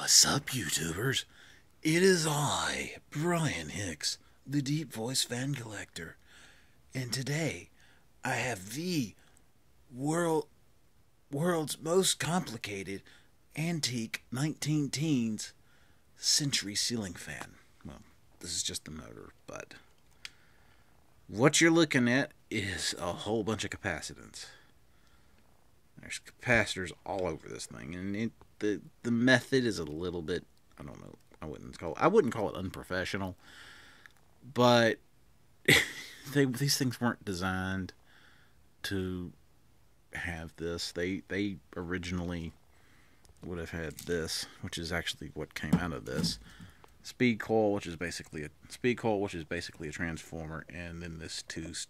What's up, YouTubers? It is I, Brian Hicks, the Deep Voice Fan Collector, and today I have the world's most complicated antique 19 teens century ceiling fan. Well, this is just the motor, but what you're looking at is a whole bunch of capacitance. There's capacitors all over this thing, and the method is a little bit, I don't know, I wouldn't call it unprofessional, but these things weren't designed to have this. They originally would have had this, which is actually what came out of this speed coil, which is basically a transformer, and then this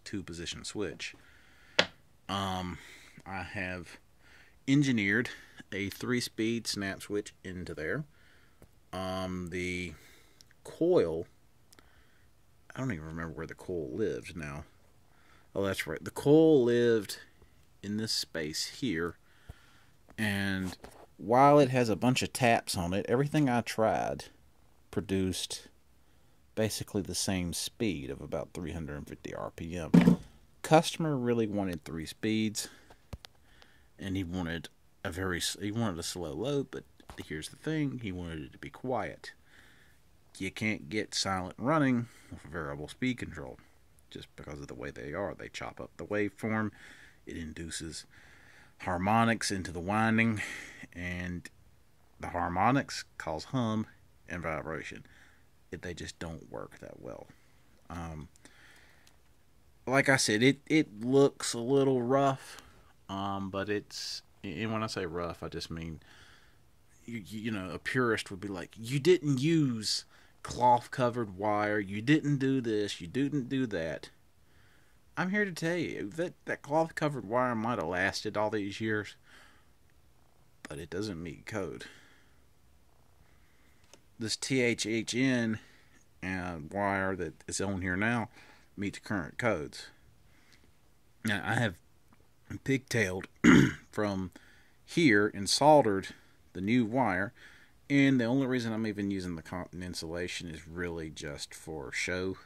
two position switch. I have engineered a 3-speed snap switch into there. The coil, I don't even remember where the coil lived now. Oh, that's right. The coil lived in this space here. And while it has a bunch of taps on it, everything I tried produced basically the same speed of about 350 RPM. Customer really wanted 3 speeds, and he wanted a slow load, but here's the thing, he wanted it to be quiet. You can't get silent running with variable speed control just because of the way they are. They chop up the waveform, it induces harmonics into the winding, and the harmonics cause hum and vibration. They just don't work that well. Like I said, it looks a little rough, but and when I say rough, I just mean, you know, a purist would be like, you didn't use cloth covered wire, you didn't do this, you didn't do that. I'm here to tell you that cloth covered wire might have lasted all these years, but it doesn't meet code. This THHN wire that is on here now meets current codes. Now, I have pigtailed from here and soldered the new wire, and the only reason I'm even using the cotton insulation is really just for show,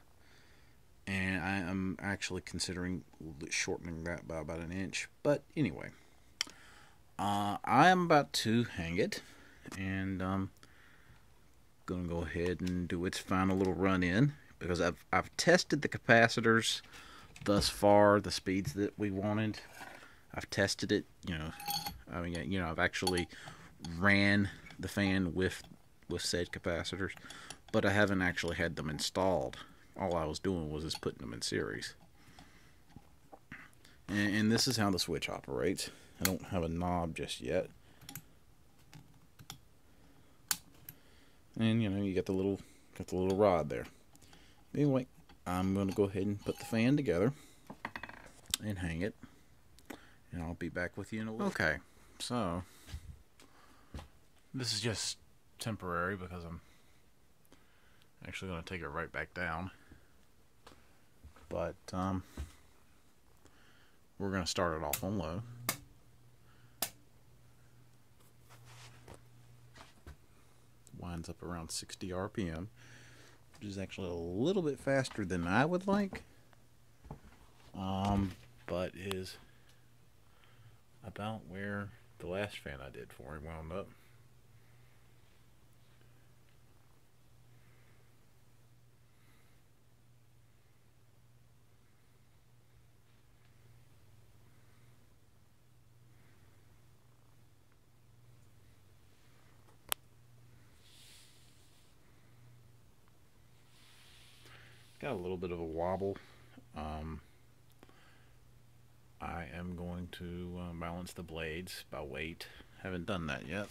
and I am actually considering shortening that by about an inch. But anyway, I am about to hang it, and gonna go ahead and do its final little run in, because I've tested the capacitors thus far, the speeds that we wanted. I've tested it, I've actually ran the fan with said capacitors, but I haven't actually had them installed. All I was doing was just putting them in series. And this is how the switch operates. I don't have a knob just yet. And you got the little rod there. Anyway, I'm going to go ahead and put the fan together and hang it, and I'll be back with you in a little. Okay, so this is just temporary because I'm actually going to take it right back down. But we're going to start it off on low. Winds up around 60 RPM, which is actually a little bit faster than I would like, but is about where the last fan I did for him wound up. Got a little bit of a wobble. I am going to balance the blades by weight. Haven't done that yet.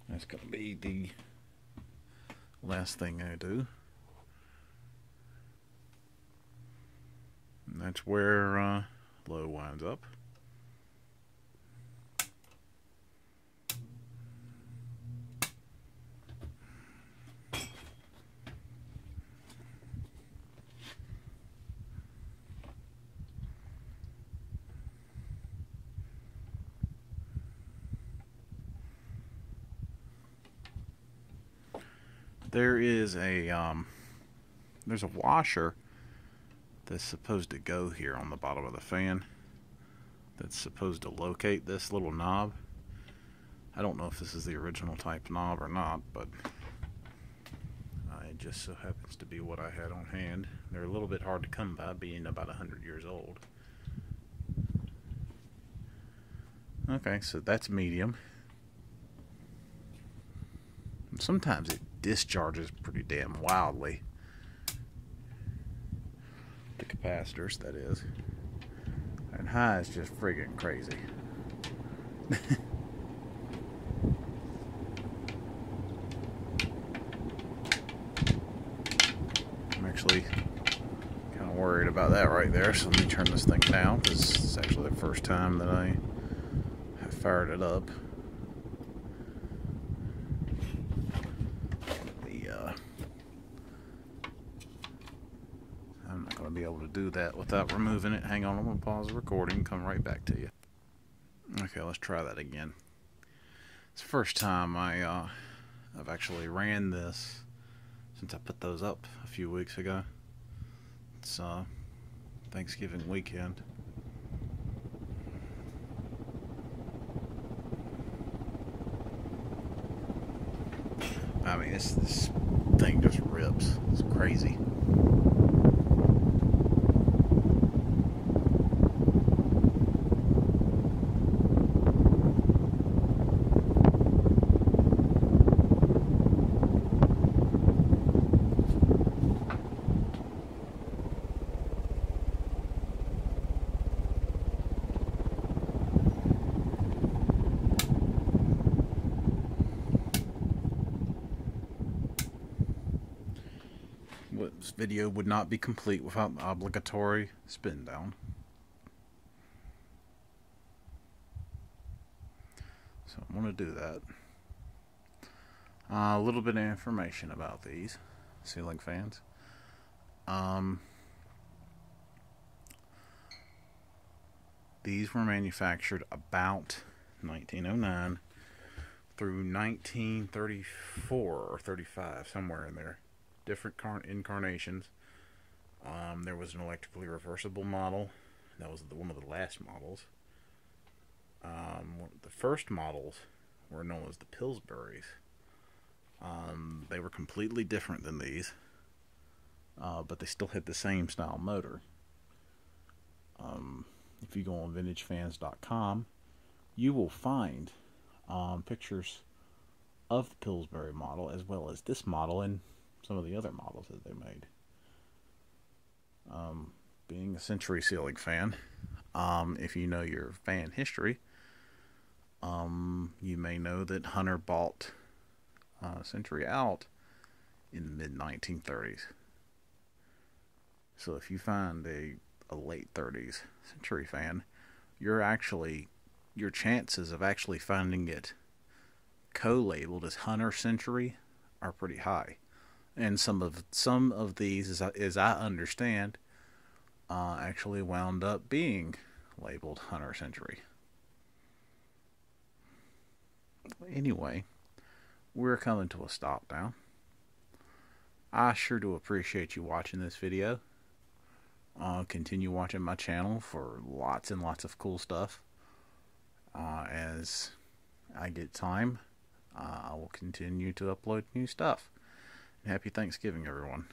That's going to be the last thing I do. And that's where low winds up. there is there's a washer that's supposed to go here on the bottom of the fan that's supposed to locate this little knob. I don't know if this is the original type knob or not, but it just so happens to be what I had on hand. They're a little bit hard to come by, being about 100 years old. Okay, so that's medium. Sometimes it discharges pretty damn wildly. The capacitors, that is. And high is just friggin' crazy. I'm actually kind of worried about that right there, so let me turn this thing down, because it's actually the first time that I have fired it up. I'm not going to be able to do that without removing it. Hang on, I'm going to pause the recording and come right back to you. Okay, let's try that again. It's the first time I've actually ran this since I put those up a few weeks ago. It's Thanksgiving weekend. I mean, this thing just rips. It's crazy. This video would not be complete without the obligatory spin down. So I'm going to do that. A little bit of information about these ceiling fans. These were manufactured about 1909 through 1934 or 35, somewhere in there. Different incarnations. There was an electrically reversible model. That was one of the last models. The first models were known as the Pillsburys. They were completely different than these, but they still had the same style motor. If you go on vintagefans.com, you will find pictures of the Pillsbury model as well as this model and some of the other models that they made. Being a Century ceiling fan, if you know your fan history, you may know that Hunter bought Century out in the mid-1930s. So if you find a late 30s Century fan, your chances of actually finding it co-labeled as Hunter Century are pretty high. And some of these, as I understand, actually wound up being labeled Hunter Century. Anyway, we're coming to a stop now. I sure do appreciate you watching this video. Continue watching my channel for lots and lots of cool stuff. As I get time, I will continue to upload new stuff. Happy Thanksgiving, everyone.